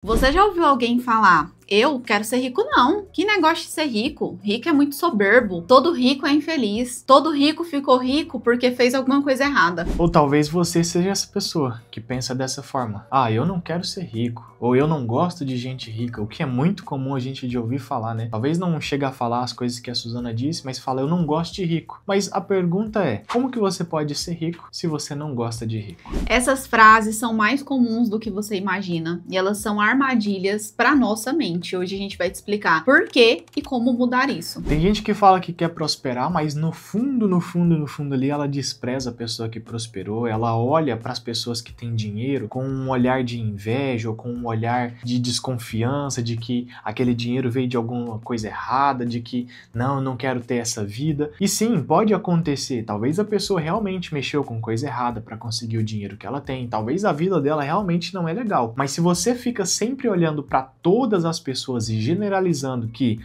Você já ouviu alguém falar: eu quero ser rico? Não. Que negócio de ser rico? Rico é muito soberbo. Todo rico é infeliz. Todo rico ficou rico porque fez alguma coisa errada. Ou talvez você seja essa pessoa que pensa dessa forma. Ah, eu não quero ser rico. Ou eu não gosto de gente rica. O que é muito comum a gente de ouvir falar, né? Talvez não chegue a falar as coisas que a Suzana disse, mas fala: eu não gosto de rico. Mas a pergunta é: como que você pode ser rico se você não gosta de rico? Essas frases são mais comuns do que você imagina. E elas são armadilhas para nossa mente. Hoje a gente vai te explicar por quê e como mudar isso. Tem gente que fala que quer prosperar, mas no fundo ali, ela despreza a pessoa que prosperou. Ela olha para as pessoas que têm dinheiro com um olhar de inveja ou com um olhar de desconfiança, de que aquele dinheiro veio de alguma coisa errada, de que não, eu não quero ter essa vida. E sim, pode acontecer. Talvez a pessoa realmente mexeu com coisa errada para conseguir o dinheiro que ela tem. Talvez a vida dela realmente não é legal. Mas se você fica sempre olhando para todas as pessoas e generalizando que,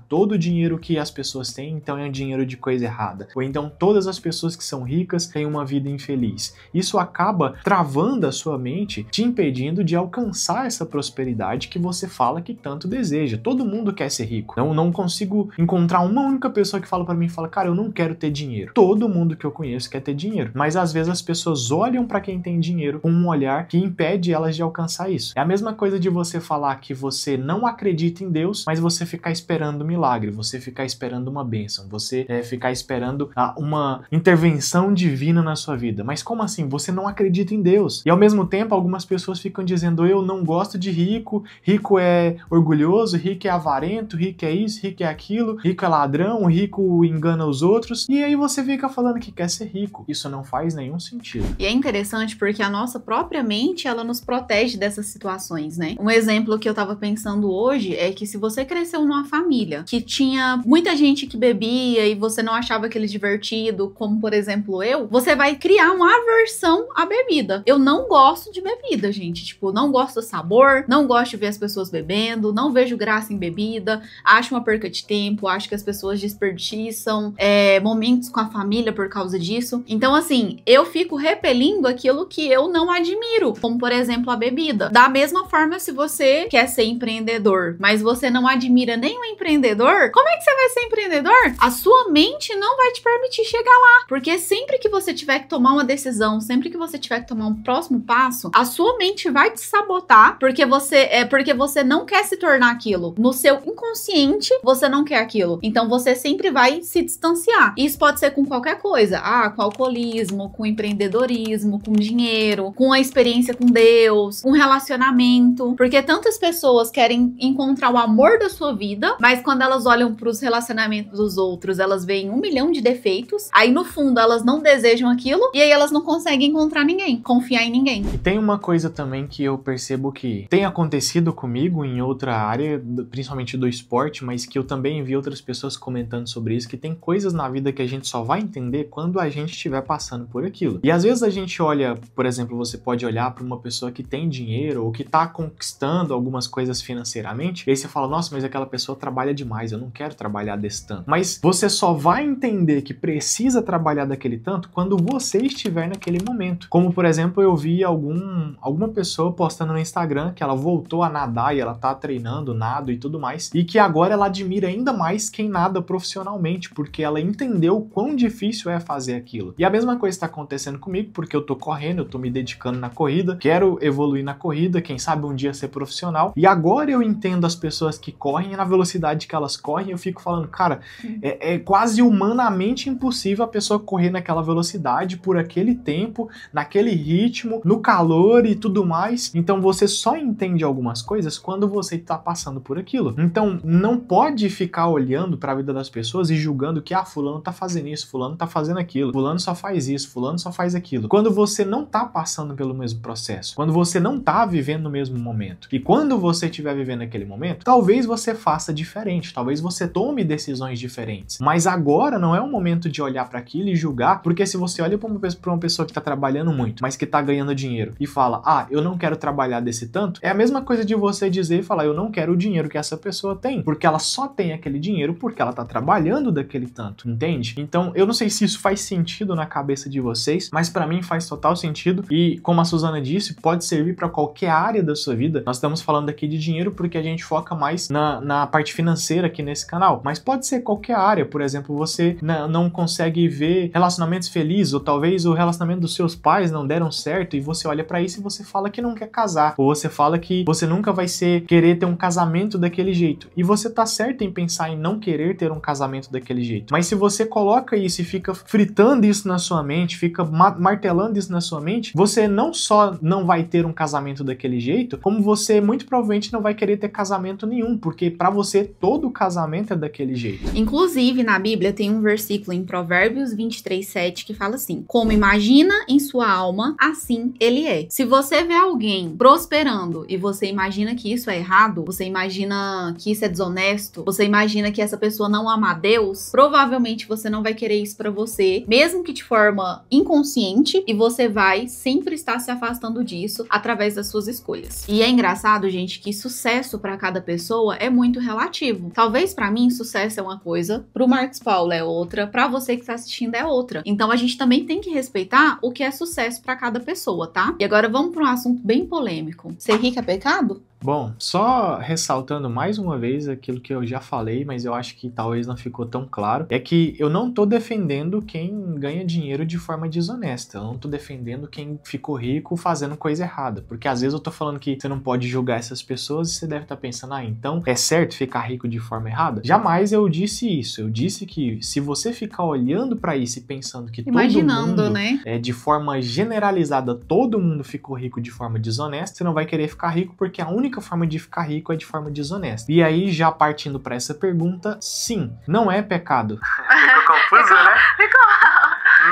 todo o dinheiro que as pessoas têm, então é um dinheiro de coisa errada. Ou então todas as pessoas que são ricas têm uma vida infeliz. Isso acaba travando a sua mente, te impedindo de alcançar essa prosperidade que você fala que tanto deseja. Todo mundo quer ser rico. Não consigo encontrar uma única pessoa que fala pra mim, cara, eu não quero ter dinheiro. Todo mundo que eu conheço quer ter dinheiro. Mas às vezes as pessoas olham pra quem tem dinheiro com um olhar que impede elas de alcançar isso. É a mesma coisa de você falar que você não acredita em Deus, mas você ficar esperando um milagre, você ficar esperando uma bênção, você ficar esperando uma intervenção divina na sua vida. Mas como assim? Você não acredita em Deus. E ao mesmo tempo, algumas pessoas ficam dizendo: eu não gosto de rico, rico é orgulhoso, rico é avarento, rico é isso, rico é aquilo, rico é ladrão, rico engana os outros. E aí você fica falando que quer ser rico. Isso não faz nenhum sentido. E é interessante porque a nossa própria mente, ela nos protege dessas situações, né? Um exemplo que eu tava pensando hoje é que se você cresceu numa família que tinha muita gente que bebia e você não achava aquele divertido, como por exemplo eu, você vai criar uma aversão à bebida. Eu não gosto de bebida, gente. Tipo, não gosto do sabor, não gosto de ver as pessoas bebendo, não vejo graça em bebida, acho uma perca de tempo, acho que as pessoas desperdiçam momentos com a família por causa disso. Então, assim, eu fico repelindo aquilo que eu não admiro, como por exemplo a bebida. Da mesma forma, se você quer ser empreendedor, mas você não admira nenhum empreendedor, como é que você vai ser empreendedor? A sua mente não vai te permitir chegar lá, porque sempre que você tiver que tomar uma decisão, sempre que você tiver que tomar um próximo passo, a sua mente vai te sabotar, porque você não quer se tornar aquilo. No seu inconsciente, você não quer aquilo. Então você sempre vai se distanciar. Isso pode ser com qualquer coisa. Com alcoolismo, com empreendedorismo, com dinheiro, com a experiência com Deus, com relacionamento. Porque tantas pessoas querem encontrar o amor da sua vida, mas quando elas olham para os relacionamentos dos outros, elas veem 1 milhão de defeitos. Aí no fundo elas não desejam aquilo e aí elas não conseguem encontrar ninguém, confiar em ninguém. E tem uma coisa também que eu percebo que tem acontecido comigo em outra área, principalmente do esporte, mas que eu também vi outras pessoas comentando sobre isso, que tem coisas na vida que a gente só vai entender quando a gente estiver passando por aquilo. E às vezes a gente olha, por exemplo, você pode olhar para uma pessoa que tem dinheiro ou que tá conquistando algumas coisas financeiramente, e aí você fala: nossa, mas aquela pessoa trabalha demais, eu não quero trabalhar desse tanto. Mas você só vai entender que precisa trabalhar daquele tanto quando você estiver naquele momento. Como, por exemplo, eu vi alguma pessoa postando no Instagram que ela voltou a nadar e ela tá treinando nado e tudo mais, e que agora ela admira ainda mais quem nada profissionalmente, porque ela entendeu o quão difícil é fazer aquilo. E a mesma coisa está acontecendo comigo, porque eu tô correndo, eu tô me dedicando na corrida, quero evoluir na corrida, quem sabe um dia ser profissional, e agora eu entendo as pessoas que correm na velocidade que elas correm. Eu fico falando, cara, é quase humanamente impossível a pessoa correr naquela velocidade, por aquele tempo, naquele ritmo, no calor e tudo mais. Então você só entende algumas coisas quando você tá passando por aquilo. Então não pode ficar olhando para a vida das pessoas e julgando que fulano tá fazendo isso, fulano tá fazendo aquilo, fulano só faz isso, fulano só faz aquilo, quando você não tá passando pelo mesmo processo, quando você não tá vivendo no mesmo momento. E quando você estiver vivendo naquele momento, talvez você faça diferente, talvez você tome decisões diferentes. Mas agora não é o momento de olhar para aquilo e julgar, porque se você olha para uma pessoa que tá trabalhando muito, mas que tá ganhando dinheiro e fala, eu não quero trabalhar desse tanto, é a mesma coisa de você dizer e falar, eu não quero o dinheiro que essa pessoa tem, porque ela só tem aquele dinheiro porque ela tá trabalhando daquele tanto, entende? Então, eu não sei se isso faz sentido na cabeça de vocês, mas para mim faz total sentido e, como a Suzana disse, pode servir para qualquer área da sua vida. Nós estamos falando aqui de dinheiro porque a gente foca mais na parte financeira aqui nesse canal, mas pode ser qualquer área. Por exemplo, você não consegue ver relacionamentos felizes, ou talvez o relacionamento dos seus pais não deram certo e você olha para isso e você fala que não quer casar, ou você fala que você nunca vai querer ter um casamento daquele jeito. E você tá certo em pensar em não querer ter um casamento daquele jeito. Mas se você coloca isso e fica fritando isso na sua mente, fica martelando isso na sua mente, você não só não vai ter um casamento daquele jeito, como você muito provavelmente não vai querer ter casamento nenhum, porque para você todo casamento é daquele jeito. Inclusive, na Bíblia tem um versículo em Provérbios 23:7 que fala assim: como imagina em sua alma, assim ele é. Se você vê alguém prosperando e você imagina que isso é errado, você imagina que isso é desonesto, você imagina que essa pessoa não ama a Deus, provavelmente você não vai querer isso pra você, mesmo que de forma inconsciente, e você vai sempre estar se afastando disso através das suas escolhas. E é engraçado, gente, que sucesso pra cada pessoa é muito relativo. Talvez pra mim sucesso é uma coisa, pro Marcos Paulo é outra, pra você que tá assistindo é outra. Então a gente também tem que respeitar o que é sucesso pra cada pessoa, tá? E agora vamos pra um assunto bem polêmico. Ser rico é pecado? Bom, só ressaltando mais uma vez aquilo que eu já falei, mas eu acho que talvez não ficou tão claro, é que eu não tô defendendo quem ganha dinheiro de forma desonesta, eu não tô defendendo quem ficou rico fazendo coisa errada, porque às vezes eu tô falando que você não pode julgar essas pessoas e você deve estar pensando, então é certo ficar rico de forma errada? Jamais eu disse isso, eu disse que se você ficar olhando pra isso e pensando que imaginando, todo mundo, né? De forma generalizada, todo mundo ficou rico de forma desonesta, você não vai querer ficar rico porque a única forma de ficar rico é de forma desonesta. E aí, já partindo para essa pergunta, sim, não é pecado. Ficou confuso, né?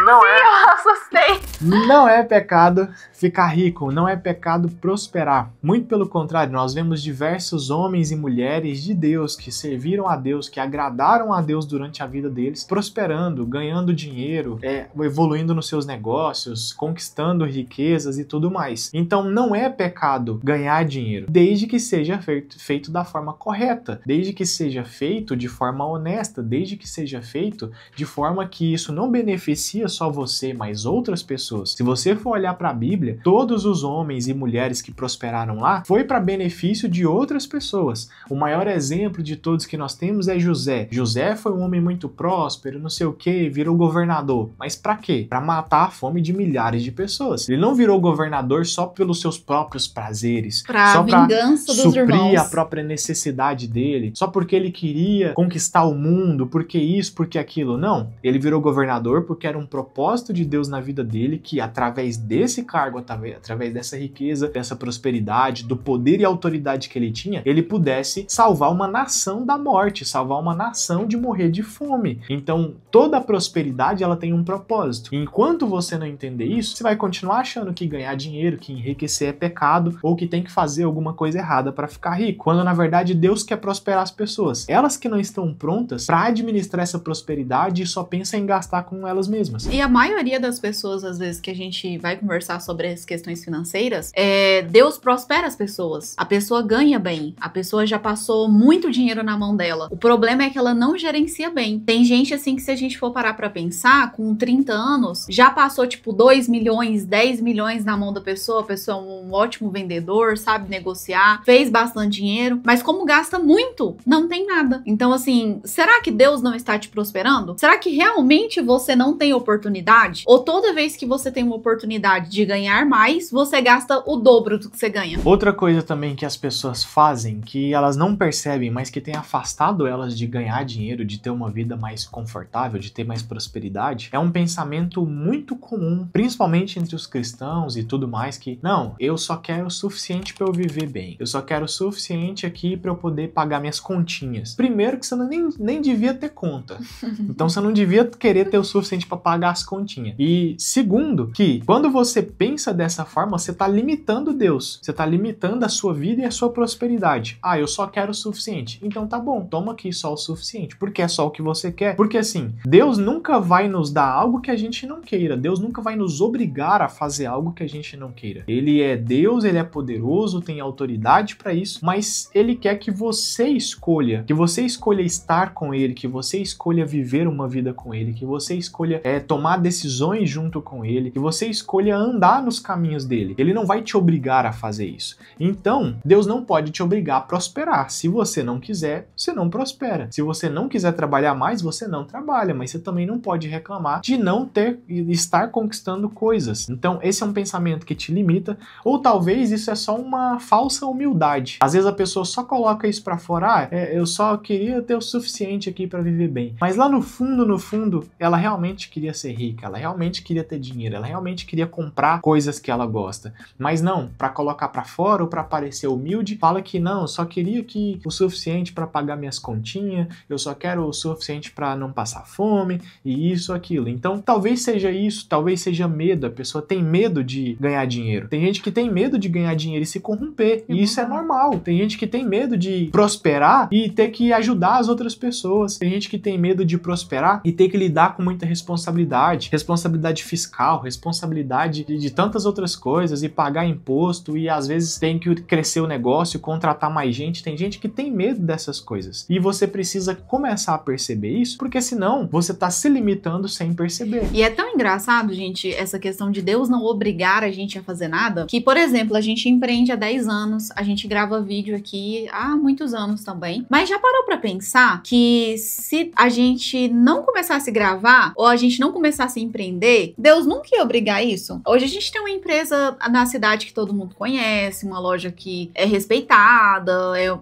Não é. Eu assustei. Não é pecado ficar rico, não é pecado prosperar. Muito pelo contrário, nós vemos diversos homens e mulheres de Deus que serviram a Deus, que agradaram a Deus durante a vida deles, prosperando, ganhando dinheiro, evoluindo nos seus negócios, conquistando riquezas e tudo mais. Então não é pecado ganhar dinheiro, desde que seja feito da forma correta, desde que seja feito de forma honesta, desde que seja feito de forma que isso não beneficia só você, mas outras pessoas. Se você for olhar para a Bíblia, todos os homens e mulheres que prosperaram lá foi para benefício de outras pessoas. O maior exemplo de todos que nós temos é José. José foi um homem muito próspero, não sei o que, virou governador. Mas para quê? Para matar a fome de milhares de pessoas. Ele não virou governador só pelos seus próprios prazeres, só para vingança dos irmãos, suprir a própria necessidade dele, só porque ele queria conquistar o mundo, porque isso, porque aquilo. Não, ele virou governador porque era um propósito de Deus na vida dele, que através desse cargo, através dessa riqueza, dessa prosperidade, do poder e autoridade que ele tinha, ele pudesse salvar uma nação da morte, salvar uma nação de morrer de fome. Então, toda a prosperidade, ela tem um propósito. E enquanto você não entender isso, você vai continuar achando que ganhar dinheiro, que enriquecer é pecado, ou que tem que fazer alguma coisa errada para ficar rico, quando na verdade Deus quer prosperar as pessoas. Elas que não estão prontas para administrar essa prosperidade e só pensam em gastar com elas mesmas. E a maioria das pessoas, às vezes, que a gente vai conversar sobre as questões financeiras, Deus prospera as pessoas. A pessoa ganha bem. A pessoa já passou muito dinheiro na mão dela. O problema é que ela não gerencia bem. Tem gente, assim, que se a gente for parar pra pensar, com 30 anos, já passou, tipo, 2 milhões, 10 milhões na mão da pessoa. A pessoa é um ótimo vendedor, sabe negociar, fez bastante dinheiro, mas como gasta muito, não tem nada. Então, assim, será que Deus não está te prosperando? Será que realmente você não tem oportunidade? Ou toda vez que você tem uma oportunidade de ganhar mais, você gasta o dobro do que você ganha? Outra coisa também que as pessoas fazem, que elas não percebem, mas que tem afastado elas de ganhar dinheiro, de ter uma vida mais confortável, de ter mais prosperidade, é um pensamento muito comum, principalmente entre os cristãos e tudo mais, que não, eu só quero o suficiente para eu viver bem, eu só quero o suficiente aqui para eu poder pagar minhas continhas. Primeiro que você nem devia ter conta, então você não devia querer ter o suficiente para pagar pagar as continhas. E segundo, que quando você pensa dessa forma, você está limitando Deus. Você está limitando a sua vida e a sua prosperidade. Ah, eu só quero o suficiente. Então tá bom, toma aqui só o suficiente, porque é só o que você quer. Porque assim, Deus nunca vai nos dar algo que a gente não queira. Deus nunca vai nos obrigar a fazer algo que a gente não queira. Ele é Deus, ele é poderoso, tem autoridade para isso, mas ele quer que você escolha estar com ele, que você escolha viver uma vida com ele, que você escolha tomar decisões junto com ele, que você escolha andar nos caminhos dele. Ele não vai te obrigar a fazer isso. Então, Deus não pode te obrigar a prosperar. Se você não quiser, você não prospera. Se você não quiser trabalhar mais, você não trabalha, mas você também não pode reclamar de não estar conquistando coisas. Então, esse é um pensamento que te limita, ou talvez isso é só uma falsa humildade. Às vezes a pessoa só coloca isso pra fora, eu só queria ter o suficiente aqui pra viver bem. Mas lá no fundo, ela realmente queria ser rica, ela realmente queria ter dinheiro, ela realmente queria comprar coisas que ela gosta. Mas não, pra colocar pra fora ou pra parecer humilde, fala que não, eu só queria que o suficiente pra pagar minhas continhas, eu só quero o suficiente pra não passar fome, e isso, aquilo. Então, talvez seja isso, talvez seja medo, a pessoa tem medo de ganhar dinheiro. Tem gente que tem medo de ganhar dinheiro e se corromper, e isso é normal. Tem gente que tem medo de prosperar e ter que ajudar as outras pessoas. Tem gente que tem medo de prosperar e ter que lidar com muita responsabilidade fiscal, responsabilidade de tantas outras coisas, e pagar imposto, e às vezes tem que crescer o negócio, contratar mais gente. Tem gente que tem medo dessas coisas. E você precisa começar a perceber isso, porque senão você tá se limitando sem perceber. E é tão engraçado, gente, essa questão de Deus não obrigar a gente a fazer nada, que, por exemplo, a gente empreende há 10 anos, a gente grava vídeo aqui há muitos anos também, mas já parou pra pensar que se a gente não começasse a gravar, ou a gente não começasse a empreender, Deus nunca ia obrigar isso? Hoje a gente tem uma empresa na cidade que todo mundo conhece, uma loja que é respeitada,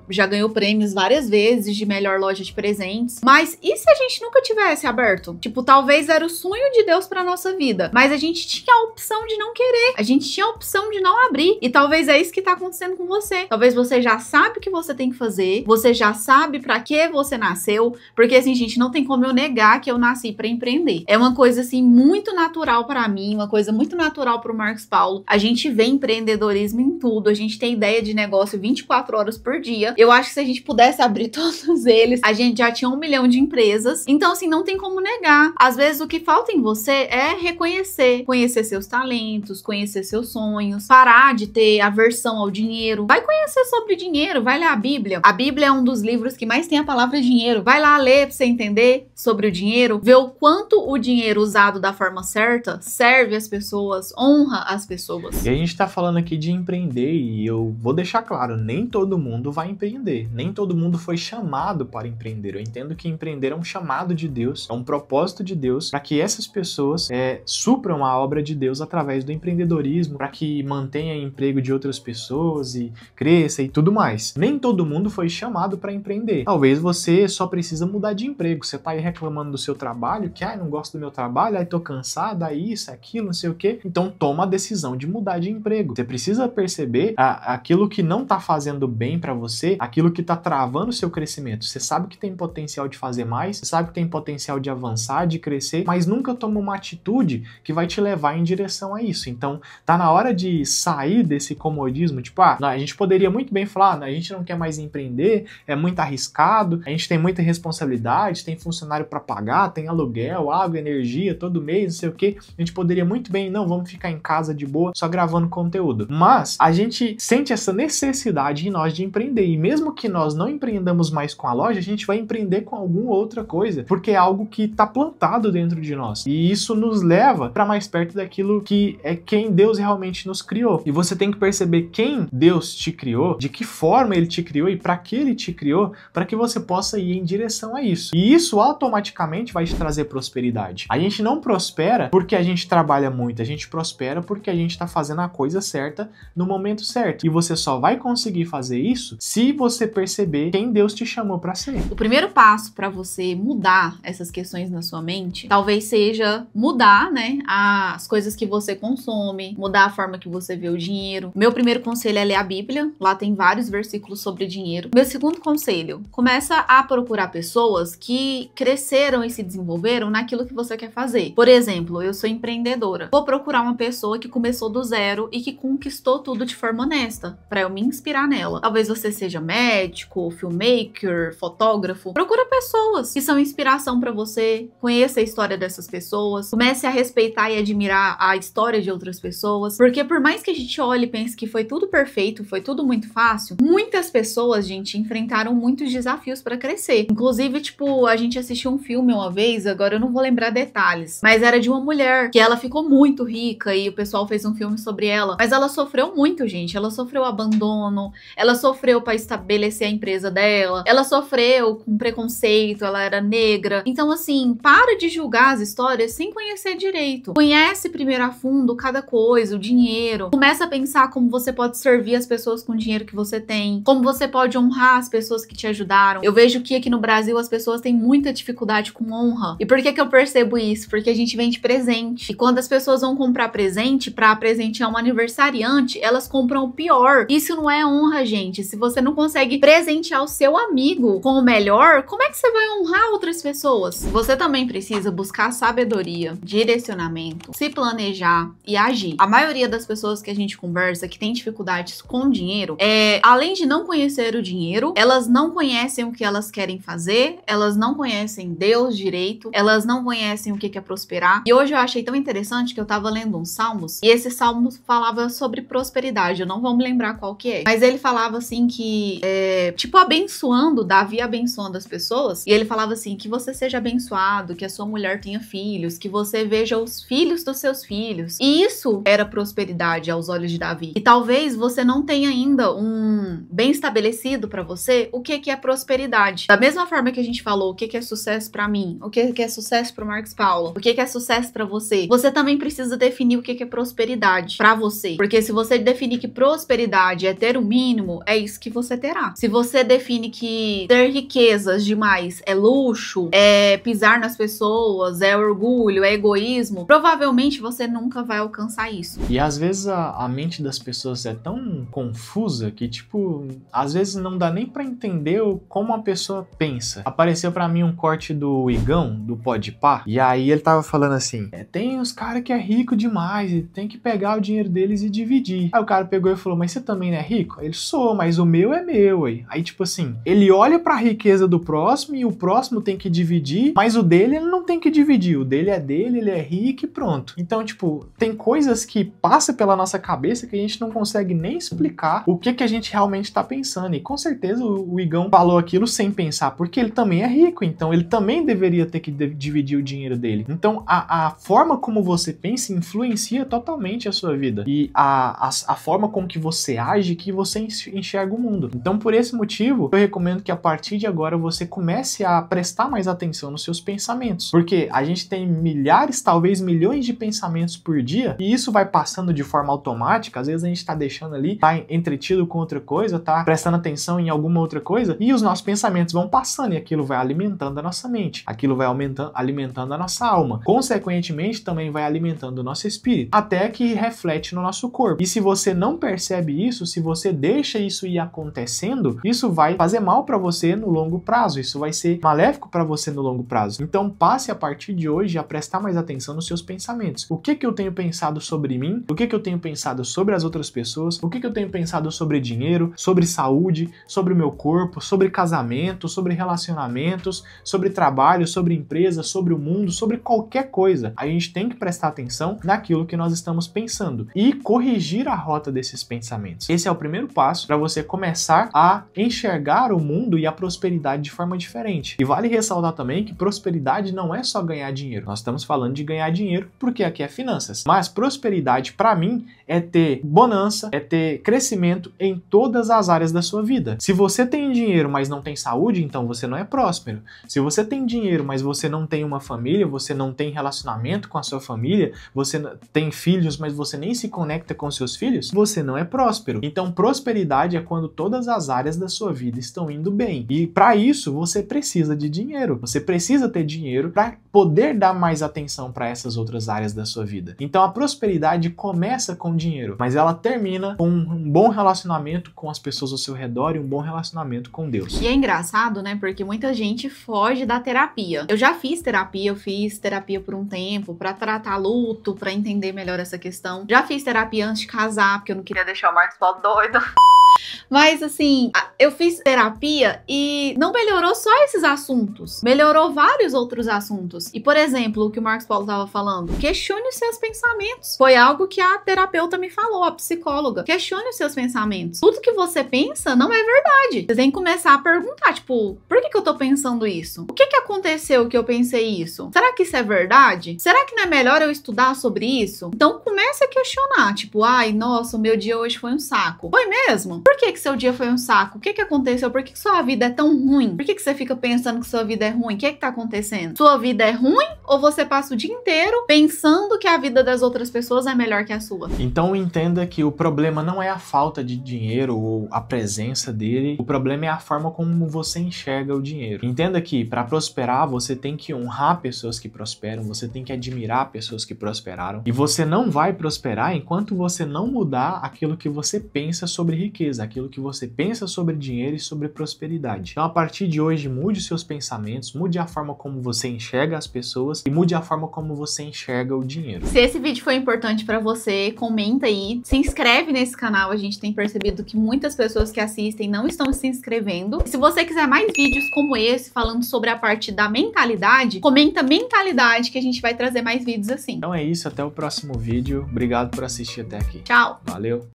já ganhou prêmios várias vezes de melhor loja de presentes, mas e se a gente nunca tivesse aberto? Tipo, talvez era o sonho de Deus pra nossa vida, mas a gente tinha a opção de não querer, a gente tinha a opção de não abrir, e talvez é isso que tá acontecendo com você. Talvez você já sabe o que você tem que fazer, você já sabe pra que você nasceu, porque assim, gente, não tem como eu negar que eu nasci pra empreender. É uma coisa assim muito natural pra mim, uma coisa muito natural pro Marcos Paulo. A gente vê empreendedorismo em tudo, a gente tem ideia de negócio 24 horas por dia. Eu acho que se a gente pudesse abrir todos eles, a gente já tinha 1 milhão de empresas. Então assim, não tem como negar. Às vezes o que falta em você é conhecer seus talentos, conhecer seus sonhos, parar de ter aversão ao dinheiro. Vai conhecer sobre dinheiro, vai ler a Bíblia. A Bíblia é um dos livros que mais tem a palavra dinheiro. Vai lá ler pra você entender sobre o dinheiro, ver o quanto o dinheiro usado da forma certa serve as pessoas, honra as pessoas. E a gente tá falando aqui de empreender, e eu vou deixar claro, nem todo mundo vai empreender, nem todo mundo foi chamado para empreender. Eu entendo que empreender é um chamado de Deus, é um propósito de Deus, para que essas pessoas supram a obra de Deus através do empreendedorismo, para que mantenha emprego de outras pessoas e cresça e tudo mais. Nem todo mundo foi chamado para empreender. Talvez você só precisa mudar de emprego. Você tá aí reclamando do seu trabalho, que não gosto do meu trabalho, tô cansado, isso, aquilo, não sei o quê. Então toma a decisão de mudar de emprego. Você precisa perceber aquilo que não tá fazendo bem para você, aquilo que tá travando o seu crescimento. Você sabe que tem potencial de fazer mais, você sabe que tem potencial de avançar, de crescer, mas nunca toma uma atitude que vai te levar em direção a isso. Então tá na hora de sair desse comodismo, tipo, a gente poderia muito bem falar, a gente não quer mais empreender, é muito arriscado, a gente tem muita responsabilidade, tem funcionário para pagar, tem aluguel, água, energia, todo mês, não sei o que. A gente poderia muito bem, não, vamos ficar em casa de boa, só gravando conteúdo. Mas a gente sente essa necessidade em nós de empreender, e mesmo que nós não empreendamos mais com a loja, a gente vai empreender com alguma outra coisa, porque é algo que tá plantado dentro de nós, e isso nos leva para mais perto daquilo que é quem Deus realmente nos criou. E você tem que perceber quem Deus te criou, de que forma Ele te criou e para que Ele te criou, para que você possa ir em direção a isso. E isso automaticamente vai te trazer prosperidade. A gente não prospera porque a gente trabalha muito, a gente prospera porque a gente está fazendo a coisa certa no momento certo. E você só vai conseguir fazer isso se você perceber quem Deus te chamou para ser. O primeiro passo para você mudar essas questões na sua mente, talvez seja mudar, né, as coisas que você consome, mudar a forma que você vê o dinheiro. Meu primeiro conselho é ler a Bíblia, lá tem vários versículos sobre dinheiro. Meu segundo conselho, começa a procurar pessoas que cresceram e se desenvolveram naquilo que você quer quer fazer. Por exemplo, eu sou empreendedora. Vou procurar uma pessoa que começou do zero e que conquistou tudo de forma honesta, para eu me inspirar nela. Talvez você seja médico, filmmaker, fotógrafo. Procura pessoas que são inspiração para você. Conheça a história dessas pessoas. Comece a respeitar e admirar a história de outras pessoas. Porque por mais que a gente olhe e pense que foi tudo perfeito, foi tudo muito fácil, muitas pessoas, gente, enfrentaram muitos desafios para crescer. Inclusive, tipo, a gente assistiu um filme uma vez, agora eu não vou lembrar detalhes, mas era de uma mulher que ela ficou muito rica e o pessoal fez um filme sobre ela, mas ela sofreu muito, gente. Ela sofreu abandono, ela sofreu para estabelecer a empresa dela, ela sofreu com preconceito, ela era negra. Então, assim, para de julgar as histórias sem conhecer direito. Conhece primeiro a fundo cada coisa, o dinheiro. Começa a pensar como você pode servir as pessoas com o dinheiro que você tem, como você pode honrar as pessoas que te ajudaram. Eu vejo que aqui no Brasil as pessoas têm muita dificuldade com honra. E por que eu percebo isso? Porque a gente vende presente. E quando as pessoas vão comprar presente pra presentear um aniversariante, elas compram o pior. Isso não é honra, gente. Se você não consegue presentear o seu amigo com o melhor, como é que você vai honrar outras pessoas? Você também precisa buscar sabedoria, direcionamento, se planejar e agir. A maioria das pessoas que a gente conversa que tem dificuldades com dinheiro, além de não conhecer o dinheiro, elas não conhecem o que elas querem fazer, elas não conhecem Deus direito, elas não conhecem o que é prosperar. E hoje eu achei tão interessante que eu tava lendo uns salmos, e esse salmo falava sobre prosperidade, eu não vou me lembrar qual que é, mas ele falava assim que, tipo, abençoando, Davi abençoando as pessoas, e ele falava assim, que você seja abençoado, que a sua mulher tenha filhos, que você veja os filhos dos seus filhos. E isso era prosperidade aos olhos de Davi. E talvez você não tenha ainda um bem estabelecido pra você o que é prosperidade. Da mesma forma que a gente falou o que é sucesso pra mim, o que é sucesso pro Marcos Paulo, o que é sucesso pra você, você também precisa definir o que é prosperidade pra você. Porque se você definir que prosperidade é ter o mínimo, é isso que você terá. Se você define que ter riquezas demais é luxo, é pisar nas pessoas, é orgulho, é egoísmo, provavelmente você nunca vai alcançar isso. E às vezes a mente das pessoas é tão confusa que, tipo, às vezes não dá nem pra entender como a pessoa pensa. Apareceu pra mim um corte do Igão, do Podpah, e aí ele tava falando assim, tem os caras que é rico demais e tem que pegar o dinheiro deles e dividir. Aí o cara pegou e falou, mas você também não é rico? Ele, sou, mas o meu é meu, aí. Aí, tipo assim, ele olha pra riqueza do próximo e o próximo tem que dividir, mas o dele ele não tem que dividir. O dele é dele, ele é rico e pronto. Então, tipo, tem coisas que passam pela nossa cabeça que a gente não consegue nem explicar o que a gente realmente tá pensando. E com certeza o Igão falou aquilo sem pensar, porque ele também é rico, então ele também deveria ter que dividir o dinheiro dele. Então, a forma como você pensa influencia totalmente a sua vida. E a forma com que você age, que você enxerga o mundo. Então, por esse motivo, eu recomendo que a partir de agora você comece a prestar mais atenção nos seus pensamentos. Porque a gente tem milhares, talvez milhões de pensamentos por dia, e isso vai passando de forma automática. Às vezes a gente tá deixando ali, tá entretido com outra coisa, tá prestando atenção em alguma outra coisa, e os nossos pensamentos vão passando, e aquilo vai alimentando a nossa mente. Aquilo vai alimentando a nossa alma. Consequentemente, também vai alimentando o nosso espírito, até que reflete no nosso corpo. E se você não percebe isso, se você deixa isso ir acontecendo, isso vai fazer mal para você no longo prazo, isso vai ser maléfico para você no longo prazo. Então passe a partir de hoje a prestar mais atenção nos seus pensamentos. O que eu tenho pensado sobre mim? O que eu tenho pensado sobre as outras pessoas? O que eu tenho pensado sobre dinheiro, sobre saúde, sobre o meu corpo, sobre casamento, sobre relacionamentos, sobre trabalho, sobre empresa, sobre o mundo, sobre qualquer coisa. A gente tem que prestar atenção naquilo que nós estamos pensando e corrigir a rota desses pensamentos. Esse é o primeiro passo para você começar a enxergar o mundo e a prosperidade de forma diferente. E vale ressaltar também que prosperidade não é só ganhar dinheiro. Nós estamos falando de ganhar dinheiro porque aqui é finanças. Mas prosperidade, para mim, é ter bonança, é ter crescimento em todas as áreas da sua vida. Se você tem dinheiro, mas não tem saúde, então você não é próspero. Se você tem dinheiro, mas você não tem uma família, você não tem relacionamento com a sua família, você tem filhos, mas você nem se conecta com seus filhos, você não é próspero. Então, prosperidade é quando todas as áreas da sua vida estão indo bem. E para isso, você precisa de dinheiro. Você precisa ter dinheiro para poder dar mais atenção para essas outras áreas da sua vida. Então, a prosperidade começa com dinheiro, mas ela termina com um bom relacionamento com as pessoas ao seu redor e um bom relacionamento com Deus. E é engraçado, né? Porque muita gente foge da terapia. Eu já fiz terapia, fiz terapia por um tempo pra tratar luto, pra entender melhor essa questão. Já fiz terapia antes de casar, porque eu não queria deixar o Marcos Paulo doido. Mas assim, eu fiz terapia e não melhorou só esses assuntos, melhorou vários outros assuntos. E, por exemplo, o que o Marcos Paulo estava falando, questione os seus pensamentos. Foi algo que a terapeuta me falou, a psicóloga. Questione os seus pensamentos. Tudo que você pensa não é verdade. Você tem que começar a perguntar, tipo, por que eu tô pensando isso? O que aconteceu que eu pensei isso? Será que isso é verdade? Será que não é melhor eu estudar sobre isso? Então comece a questionar, tipo, ai, nossa, o meu dia hoje foi um saco. Foi mesmo? Por que seu dia foi um saco? O que aconteceu? Por que sua vida é tão ruim? Por que você fica pensando que sua vida é ruim? O que tá acontecendo? Sua vida é ruim ou você passa o dia inteiro pensando que a vida das outras pessoas é melhor que a sua? Então entenda que o problema não é a falta de dinheiro ou a presença dele, o problema é a forma como você enxerga o dinheiro. Entenda que para prosperar você tem que honrar pessoas que prosperam, você tem que admirar pessoas que prosperaram, e você não vai prosperar enquanto você não mudar aquilo que você pensa sobre riqueza, aquilo que você pensa sobre dinheiro e sobre prosperidade. Então, a partir de hoje, mude seus pensamentos, mude a forma como você enxerga as pessoas e mude a forma como você enxerga o dinheiro. Se esse vídeo foi importante pra você, comenta aí, se inscreve nesse canal. A gente tem percebido que muitas pessoas que assistem não estão se inscrevendo. E se você quiser mais vídeos como esse, falando sobre a parte da mentalidade, comenta mentalidade que a gente vai trazer mais vídeos assim. Então é isso, até o próximo vídeo. Obrigado por assistir até aqui. Tchau! Valeu!